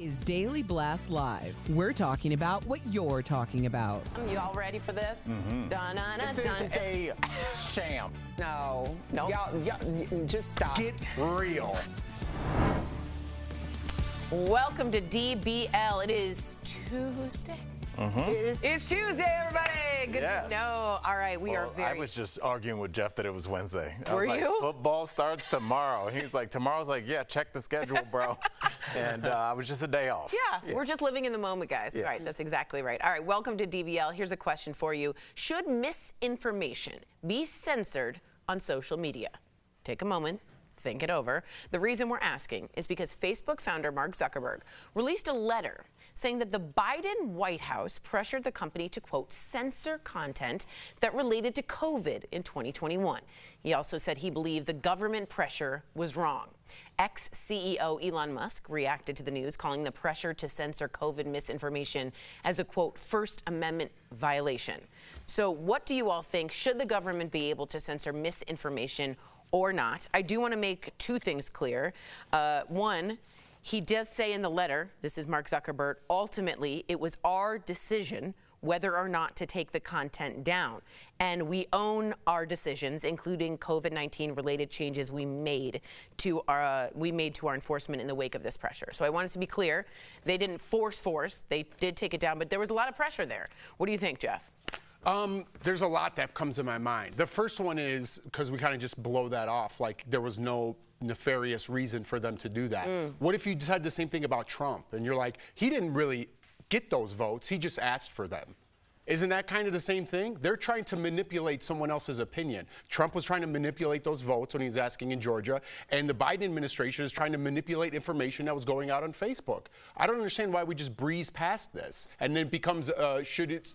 Is Daily Blast Live. We're talking about what you're talking about. You all ready for this? This is a sham. No. Nope. Y'all, just stop. Get real. Welcome to DBL. It is Tuesday. It's Tuesday, everybody. Good to know. All right, we are very... I was just arguing with Jeff that it was Wednesday. I Were was like, you? Football starts tomorrow. He's like, tomorrow's like, yeah, check the schedule, bro. And I was just a day off. Yeah, we're just living in the moment, guys. Yes. Right, that's exactly right. All right, welcome to DBL. Here's a question for you. Should misinformation be censored on social media? Take a moment. Think it over. The reason we're asking is because Facebook founder Mark Zuckerberg released a letter saying that the Biden White House pressured the company to, quote, censor content that related to COVID in 2021. He also said he believed the government pressure was wrong. Ex-CEO Elon Musk reacted to the news, calling the pressure to censor COVID misinformation as a, quote, First Amendment violation. So what do you all think? Should the government be able to censor misinformation or not? I do want to make two things clear. One, he does say in the letter, this is Mark Zuckerberg, ultimately it was our decision whether or not to take the content down. And we own our decisions, including COVID-19 related changes we made to our enforcement in the wake of this pressure. So I wanted to be clear, they didn't force, they did take it down, but there was a lot of pressure there. What do you think, Jeff? There's a lot that comes in my mind. The first one is, because we kind of just blow that off, like there was no nefarious reason for them to do that. What if you said the same thing about Trump and you're like, he didn't really get those votes, he just asked for them? Isn't that kind of the same thing? They're trying to manipulate someone else's opinion. Trump was trying to manipulate those votes when he was asking in Georgia, and the Biden administration is trying to manipulate information that was going out on Facebook. I don't understand why we just breeze past this, and then it becomes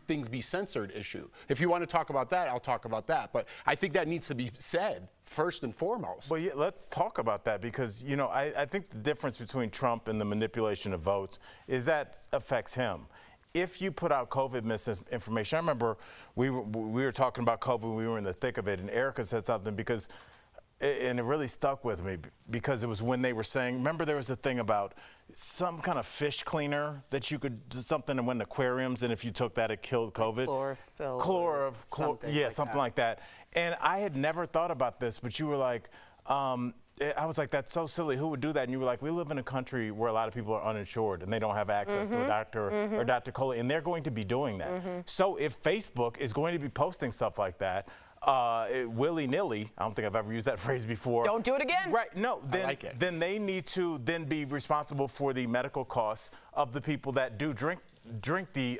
things be censored issue. If you want to talk about that, I'll talk about that, but I think that needs to be said first and foremost. Well, yeah, let's talk about that because, you know, I think the difference between Trump and the manipulation of votes is that affects him. If you put out COVID misinformation, I remember we were talking about COVID, we were in the thick of it, and Erica said something because, and it really stuck with me because it was when they were saying, remember there was a thing about some kind of fish cleaner that you could do something in aquariums, and if you took that, it killed COVID. Chlorophyll. Something like that. And I had never thought about this, but you were like, I was like, that's so silly. Who would do that? And you were like, we live in a country where a lot of people are uninsured and they don't have access to a doctor or Dr. Kohli, and they're going to be doing that. So if Facebook is going to be posting stuff like that, willy-nilly, I don't think I've ever used that phrase before. Don't do it again. Right, no, then they need to then be responsible for the medical costs of the people that do drink the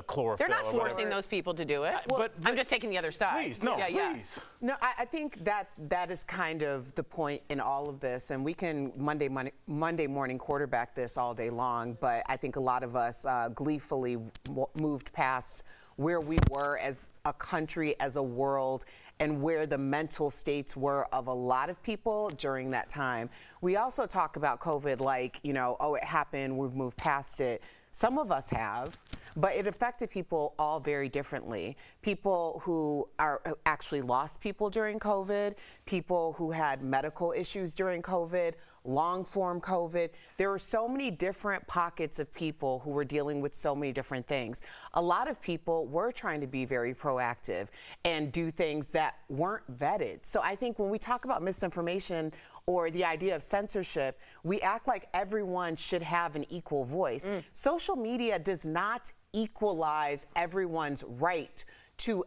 chlorophyll. They're not forcing those people to do it. But I'm just taking the other side. Please, no, please. No, I think that is kind of the point in all of this, and we can Monday morning quarterback this all day long, but I think a lot of us gleefully moved past where we were as a country, as a world, and where the mental states were of a lot of people during that time. We also talk about COVID like, you know, oh, it happened, we've moved past it. Some of us have, but it affected people all very differently. People who actually lost people during COVID, people who had medical issues during COVID, long-form COVID. There were so many different pockets of people who were dealing with so many different things. A lot of people were trying to be very proactive and do things that weren't vetted. So I think when we talk about misinformation or the idea of censorship, we act like everyone should have an equal voice. Social media does not equalize everyone's right to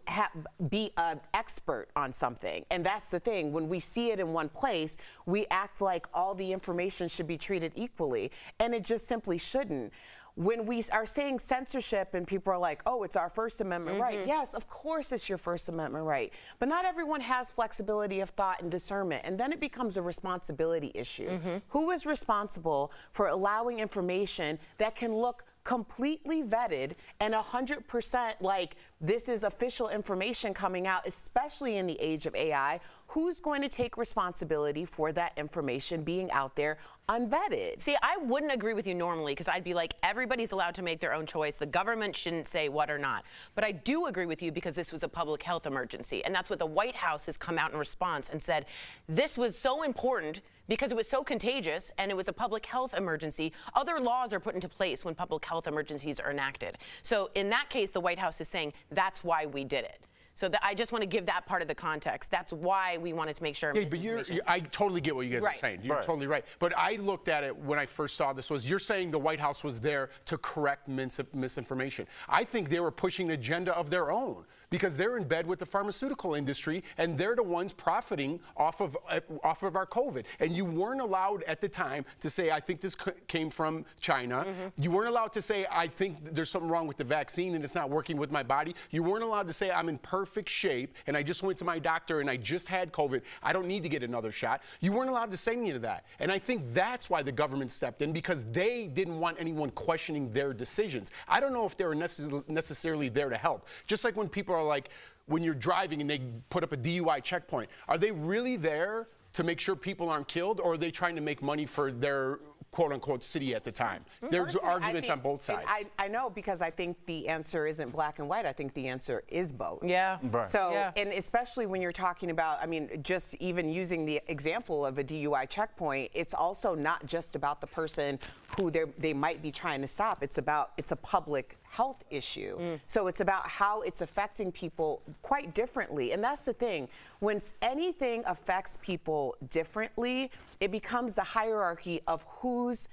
be an expert on something. And that's the thing. When we see it in one place, we act like all the information should be treated equally. And it just simply shouldn't. When we are saying censorship and people are like, oh, it's our First Amendment right. Yes, of course it's your First Amendment right. But not everyone has flexibility of thought and discernment. And then it becomes a responsibility issue. Who is responsible for allowing information that can look completely vetted and 100% like this is official information coming out, especially in the age of AI? Who's going to take responsibility for that information being out there unvetted. See, I wouldn't agree with you normally because I'd be like, everybody's allowed to make their own choice. The government shouldn't say what or not. But I do agree with you because this was a public health emergency. And that's what the White House has come out in response and said, this was so important because it was so contagious and it was a public health emergency. Other laws are put into place when public health emergencies are enacted. So in that case, the White House is saying that's why we did it. So I just want to give that part of the context. That's why we wanted to make sure. Yeah, but I totally get what you guys are saying. You're totally right. But I looked at it when I first saw this you're saying the White House was there to correct misinformation. I think they were pushing an agenda of their own because they're in bed with the pharmaceutical industry and they're the ones profiting off of our COVID. And you weren't allowed at the time to say, I think this came from China. You weren't allowed to say, I think there's something wrong with the vaccine and it's not working with my body. You weren't allowed to say, I'm in perfect shape and I just went to my doctor and I just had COVID. I don't need to get another shot. You weren't allowed to say any of that. And I think that's why the government stepped in, because they didn't want anyone questioning their decisions. I don't know if they were necessarily there to help. Just like when people are like, when you're driving and they put up a DUI checkpoint, are they really there to make sure people aren't killed, or are they trying to make money for their quote-unquote city at the time? There's arguments on both sides. I know, because I think the answer isn't black and white. I think the answer is both. Yeah. Right. So, and especially when you're talking about, I mean, just even using the example of a DUI checkpoint, it's also not just about the person who they might be trying to stop. It's a public health issue. So it's about how it's affecting people quite differently. And that's the thing. When anything affects people differently, it becomes the hierarchy of whose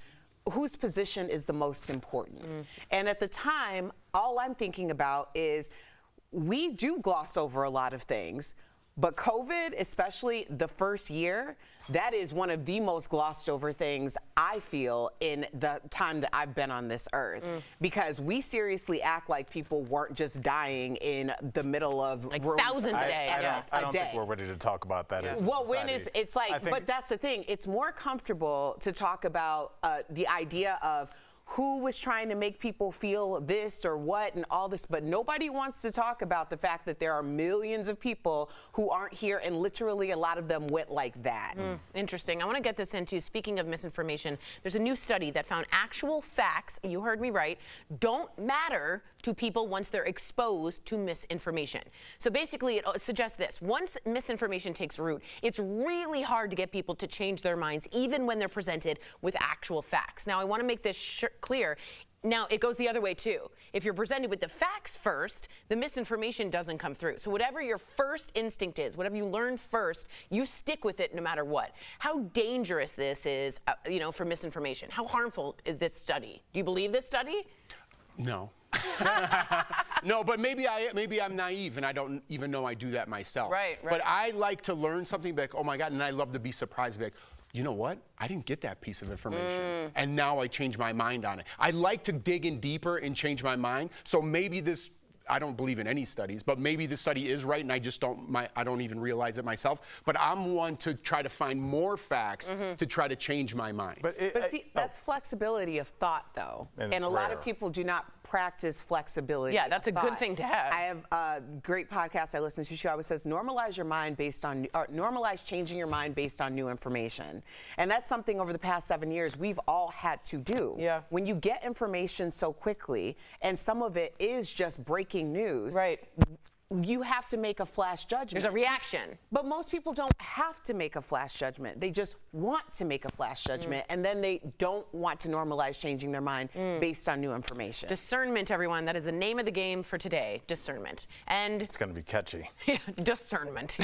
position is the most important. And at the time, all I'm thinking about is we do gloss over a lot of things, but COVID, especially the first year, that is one of the most glossed over things I feel in the time that I've been on this earth. Because we seriously act like people weren't just dying in the middle of like rooms thousands a day. I don't think we're ready to talk about that as a well, society. it's like, but that's the thing. It's more comfortable to talk about the idea of who was trying to make people feel this or what and all this, but nobody wants to talk about the fact that there are millions of people who aren't here, and literally a lot of them went like that. Interesting. I want to get this into, speaking of misinformation, there's a new study that found actual facts, you heard me right, don't matter to people once they're exposed to misinformation. So basically it suggests this: once misinformation takes root, it's really hard to get people to change their minds even when they're presented with actual facts. Now I want to make this clear. Now, it goes the other way, too. If you're presented with the facts first, the misinformation doesn't come through. So whatever your first instinct is, whatever you learn first, you stick with it no matter what. How dangerous this is, for misinformation. How harmful is this study? Do you believe this study? No. No, but maybe I'm naive and I don't even know I do that myself. Right. But I like to learn something, like, oh my God, and I love to be surprised, like, you know what? I didn't get that piece of information. And now I change my mind on it. I like to dig in deeper and change my mind. So maybe this, I don't believe in any studies, but maybe this study is right and I just I don't even realize it myself. But I'm one to try to find more facts to try to change my mind. But see, that's flexibility of thought, though. And a lot of people do not practice flexibility. Yeah, that's a good thing to have. I have a great podcast I listen to. She always says, normalize changing your mind based on new information. And that's something over the past 7 years we've all had to do. Yeah. When you get information so quickly, and some of it is just breaking news. Right. You have to make a flash judgment. There's a reaction. But most people don't have to make a flash judgment. They just want to make a flash judgment, and then they don't want to normalize changing their mind based on new information. Discernment, everyone. That is the name of the game for today. Discernment. And It's going to be catchy. discernment.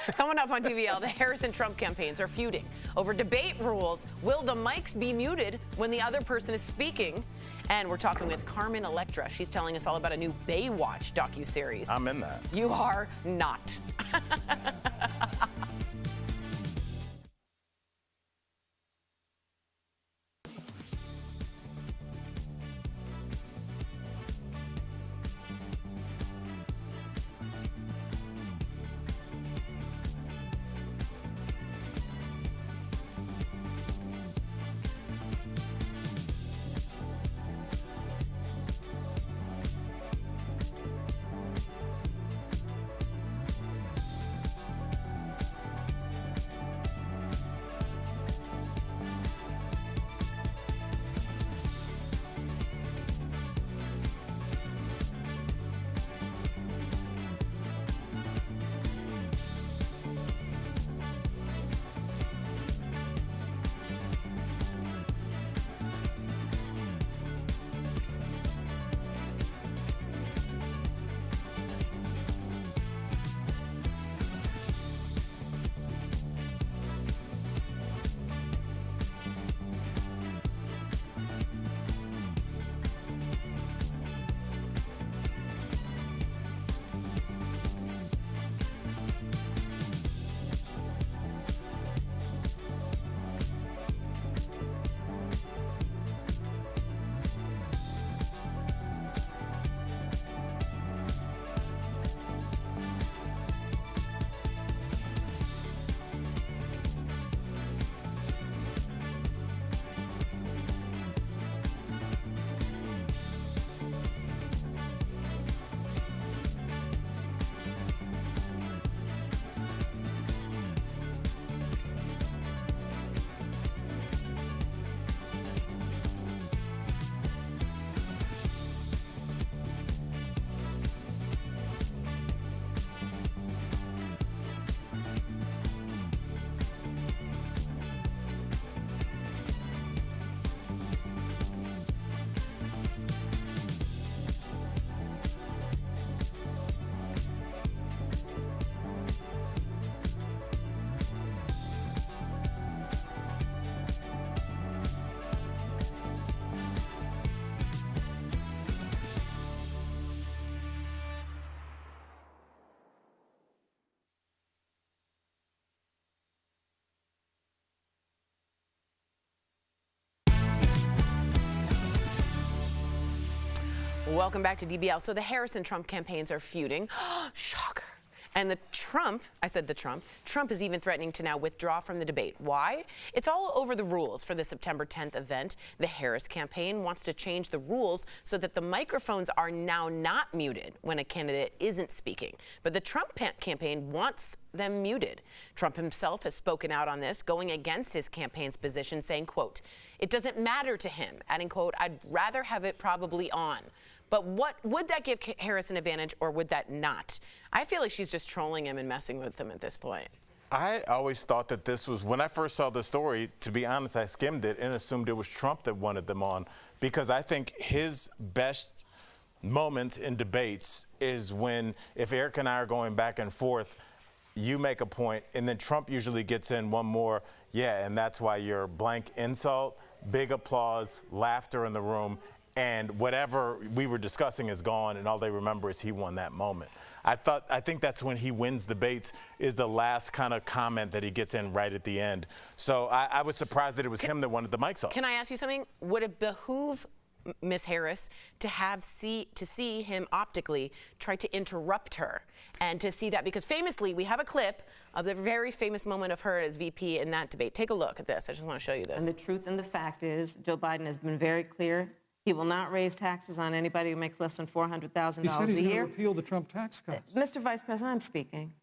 Coming up on TVL, the Harris and Trump campaigns are feuding over debate rules. Will the mics be muted when the other person is speaking? And we're talking with Carmen Electra. She's telling us all about a new Baywatch docuseries. I'm in that. You are not. Welcome back to DBL. So the Harris and Trump campaigns are feuding. Shocker. And Trump is even threatening to now withdraw from the debate. Why? It's all over the rules for the September 10th event. The Harris campaign wants to change the rules so that the microphones are now not muted when a candidate isn't speaking. But the Trump campaign wants them muted. Trump himself has spoken out on this, going against his campaign's position, saying, quote, "It doesn't matter to him," adding, quote, "I'd rather have it probably on." But would that give Harris an advantage, or would that not? I feel like she's just trolling him and messing with him at this point. I always thought that this was, when I first saw the story, to be honest, I skimmed it and assumed it was Trump that wanted them on, because I think his best moment in debates is when, if Eric and I are going back and forth, you make a point, and then Trump usually gets in one more, yeah, and that's why you're blank insult, big applause, laughter in the room, and whatever we were discussing is gone, and all they remember is he won that moment. I think that's when he wins debates, is the last kind of comment that he gets in right at the end. So I was surprised that it was him that wanted the mics off. Can I ask you something? Would it behoove Miss Harris to see him optically try to interrupt her, and to see that, because famously we have a clip of the very famous moment of her as VP in that debate. Take a look at this. I just want to show you this. And the truth and the fact is, Joe Biden has been very clear. He will not raise taxes on anybody who makes less than $400,000 a year. He said he's going to repeal the Trump tax cuts. Mr. Vice President, I'm speaking.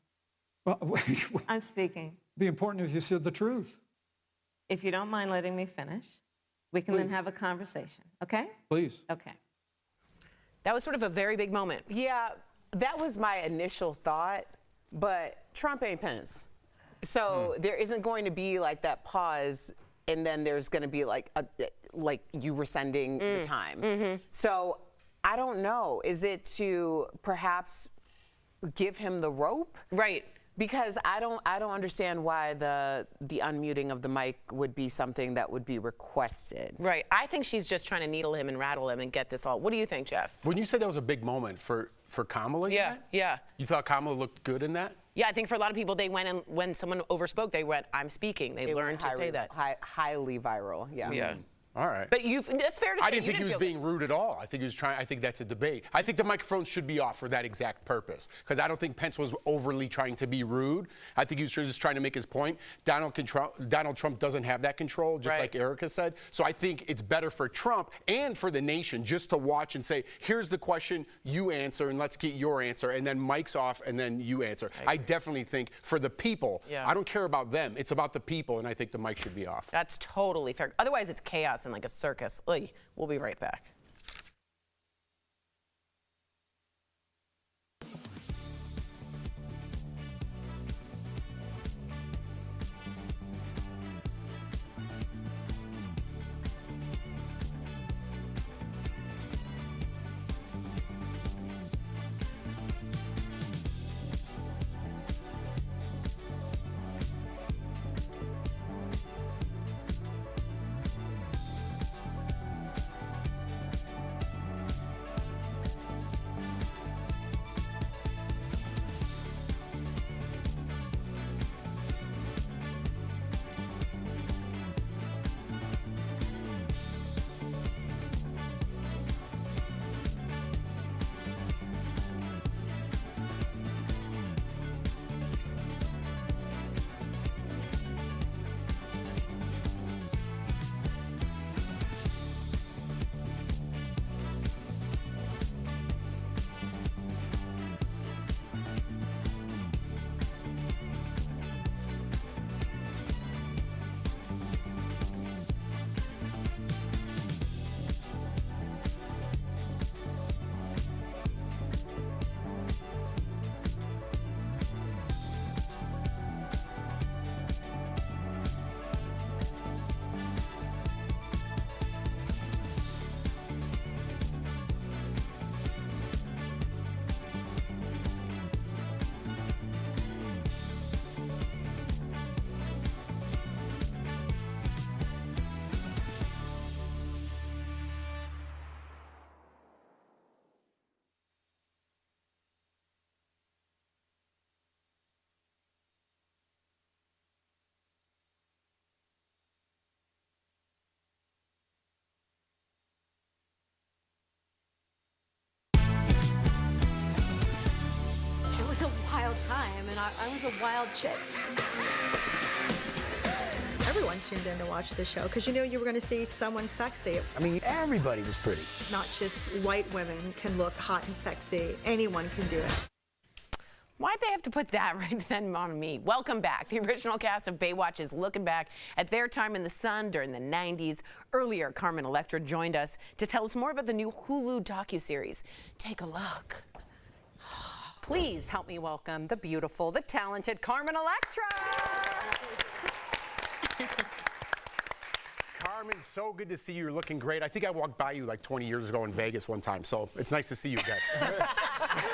Well, wait. I'm speaking. It'd be important if you said the truth. If you don't mind letting me finish, we can then have a conversation, okay? Please. Okay. That was sort of a very big moment. Yeah, that was my initial thought, but Trump ain't Pence. So there isn't going to be like that pause, and then there's going to be like you rescinding the time. So I don't know. Is it to perhaps give him the rope? Right. Because I don't understand why the unmuting of the mic would be something that would be requested. Right. I think she's just trying to needle him and rattle him and get this all. What do you think, Jeff? When you said that was a big moment for Kamala? Yeah. You thought Kamala looked good in that? Yeah, I think for a lot of people, they went, and when someone overspoke, they went, "I'm speaking." They learned to say that. Highly viral, yeah. Yeah. All right. But that's fair to say. I didn't think he was being rude at all. I think he was trying. I think that's a debate. I think the microphone should be off for that exact purpose, because I don't think Pence was overly trying to be rude. I think he was just trying to make his point. Donald Trump doesn't have that control, just like Erica said. So I think it's better for Trump and for the nation just to watch and say, "Here's the question, you answer, and let's get your answer," and then mic's off, and then you answer. I definitely think for the people, I don't care about them. It's about the people, and I think the mic should be off. That's totally fair. Otherwise, it's chaos and like a circus. We'll be right back. time, and I was a wild chick. Everyone tuned in to watch the show because you knew you were going to see someone sexy. I mean, everybody was pretty. Not just white women can look hot and sexy. Anyone can do it. Why'd they have to put that right then on me? Welcome back. The original cast of Baywatch is looking back at their time in the sun during the 90s. Earlier, Carmen Electra joined us to tell us more about the new Hulu docuseries. Take a look. Please help me welcome the beautiful, the talented Carmen Electra. Carmen, so good to see you. You're looking great. I think I walked by you like 20 years ago in Vegas one time, so it's nice to see you again.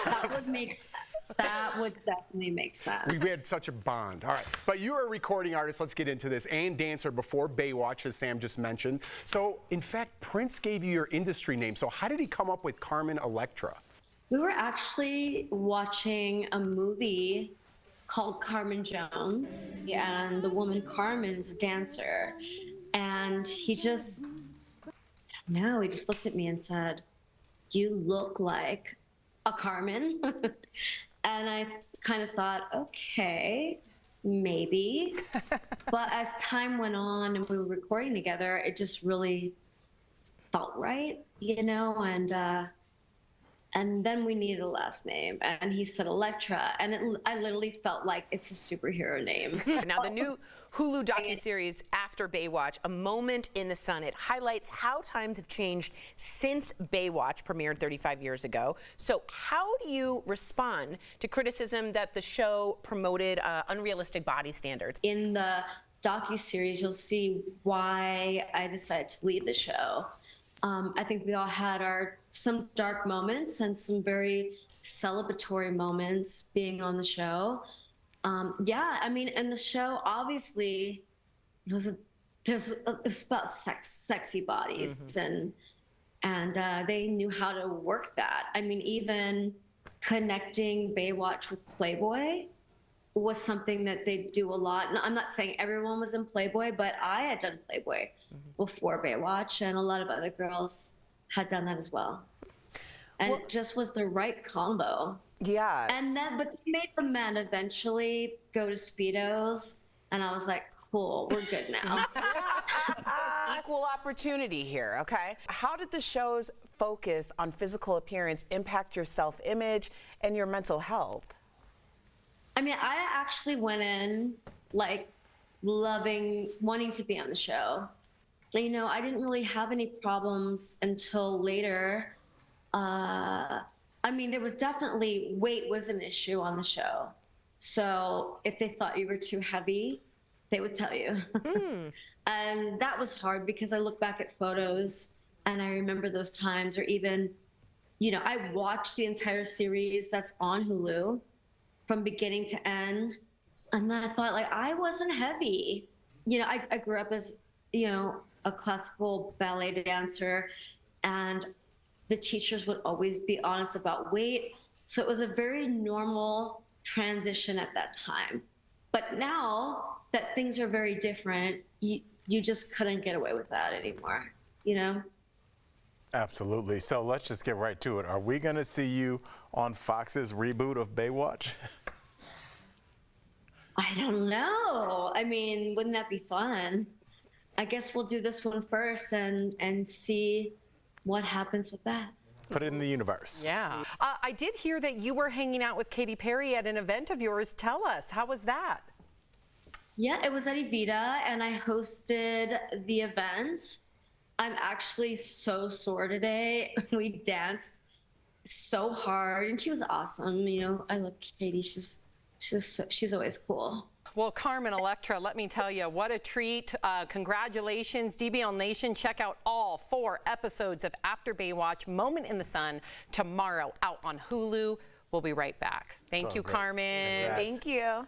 That would make sense. That would definitely make sense. We had such a bond. All right. But you're a recording artist. Let's get into this. And dancer before Baywatch, as Sam just mentioned. So, in fact, Prince gave you your industry name. So how did he come up with Carmen Electra? We were actually watching a movie called Carmen Jones, and the woman Carmen is a dancer. And he just looked at me and said, "You look like a Carmen." And I kind of thought, okay, maybe. But as time went on and we were recording together, it just really felt right, you know, and then we needed a last name, and he said Electra, and I literally felt like it's a superhero name. Now, the new Hulu docuseries after Baywatch, A Moment in the Sun, it highlights how times have changed since Baywatch premiered 35 years ago. So how do you respond to criticism that the show promoted unrealistic body standards? In the docuseries, you'll see why I decided to leave the show. I think we all had some dark moments and some very celebratory moments being on the show. Yeah, I mean, and the show obviously it was about sexy bodies, mm-hmm. and they knew how to work that. I mean, even connecting Baywatch with Playboy was something that they do a lot. And I'm not saying everyone was in Playboy, but I had done Playboy mm-hmm. before Baywatch, and a lot of other girls had done that as well. And it just was the right combo. Yeah. And then, but they made the men eventually go to Speedos, and I was like, cool, we're good now. Equal opportunity here, okay? How did the show's focus on physical appearance impact your self-image and your mental health? I mean, I actually went in like wanting to be on the show. You know, I didn't really have any problems until later. I mean, there was definitely weight was an issue on the show. So if they thought you were too heavy, they would tell you. Mm. And that was hard because I look back at photos and I remember those times, or even, you know, I watched the entire series that's on Hulu from beginning to end. And then I thought, like, I wasn't heavy. You know, I grew up as, you know, a classical ballet dancer, and the teachers would always be honest about weight. So it was a very normal transition at that time. But now that things are very different, you just couldn't get away with that anymore, you know? Absolutely. So let's just get right to it. Are we going to see you on Fox's reboot of Baywatch? I don't know. I mean, wouldn't that be fun? I guess we'll do this one first and see what happens with that. Put it in the universe. Yeah. I did hear that you were hanging out with Katy Perry at an event of yours. Tell us, how was that? Yeah, it was at Evita, and I hosted the event. I'm actually so sore today. We danced so hard, and she was awesome. You know, I love Katy. She's always cool. Well, Carmen Electra, let me tell you, what a treat. Congratulations, DBL Nation. Check out all 4 episodes of After Baywatch, Moment in the Sun, tomorrow out on Hulu. We'll be right back. Thank you, Carmen. Congrats. Thank you.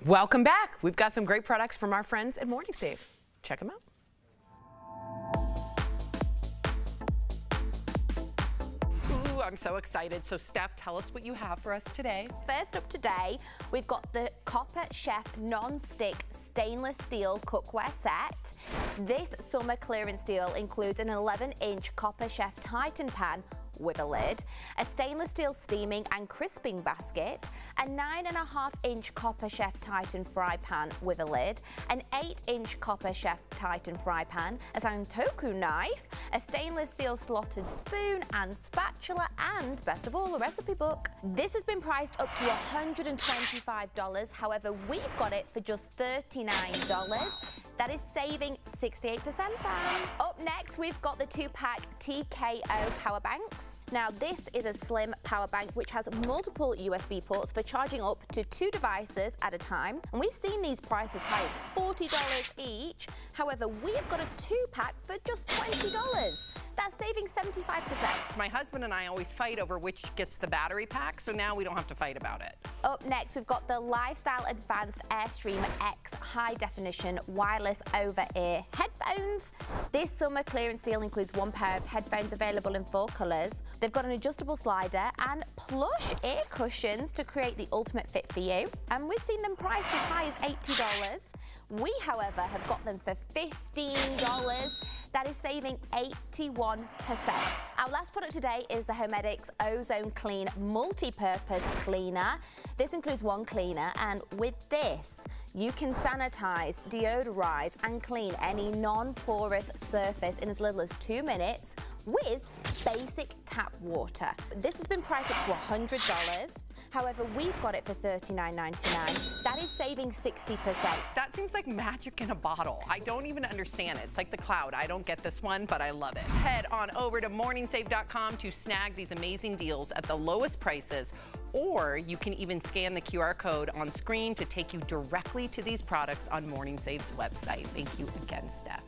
Welcome back. We've got some great products from our friends at Morning Save. Check them out. Ooh, I'm so excited. So Steph, tell us what you have for us today. First up today, we've got the Copper Chef non-stick stainless steel cookware set. This summer clearance deal includes an 11-inch Copper Chef Titan pan with a lid, a stainless steel steaming and crisping basket, a 9.5-inch Copper Chef Titan fry pan with a lid, an 8-inch Copper Chef Titan fry pan, a Santoku knife, a stainless steel slotted spoon and spatula, and best of all, a recipe book. This has been priced up to $125. However, we've got it for just $39. That is saving 68%, Sam. Up next, we've got the 2-pack TKO power banks. Now, this is a slim power bank which has multiple USB ports for charging up to 2 devices at a time. And we've seen these prices high as $40 each. However, we've got a 2-pack for just $20. That's saving 75%. My husband and I always fight over which gets the battery pack, so now we don't have to fight about it. Up next, we've got the Lifestyle Advanced Airstream X High Definition Wireless Over-Ear Headphones. This summer clearance deal includes 1 pair of headphones available in 4 colors. They've got an adjustable slider and plush ear cushions to create the ultimate fit for you. And we've seen them priced as high as $80. We, however, have got them for $15. That is saving 81%. Our last product today is the Homedics Ozone Clean Multi-Purpose Cleaner. This includes 1 cleaner, and with this, you can sanitize, deodorize, and clean any non-porous surface in as little as 2 minutes with basic tap water. This has been priced up to $100. However, we've got it for $39.99. That is saving 60%. That seems like magic in a bottle. I don't even understand it. It's like the cloud. I don't get this one, but I love it. Head on over to morningsave.com to snag these amazing deals at the lowest prices, or you can even scan the QR code on screen to take you directly to these products on Morning Save's website. Thank you again, Steph.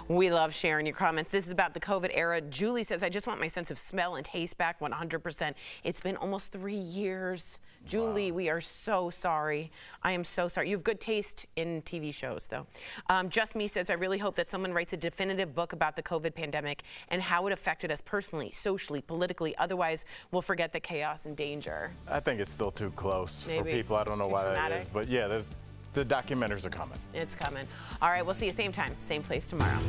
We love sharing your comments. This is about the COVID era. Julie says, I just want my sense of smell and taste back 100%. It's been almost 3 years. Julie, we are so sorry. I am so sorry. You have good taste in TV shows, though. Just Me says, I really hope that someone writes a definitive book about the COVID pandemic and how it affected us personally, socially, politically. Otherwise, we'll forget the chaos and danger. I think it's still too close for Maybe. people. I don't know Too why traumatic. that is. But yeah, the documentaries are coming. It's coming. All right, we'll see you same time, same place tomorrow.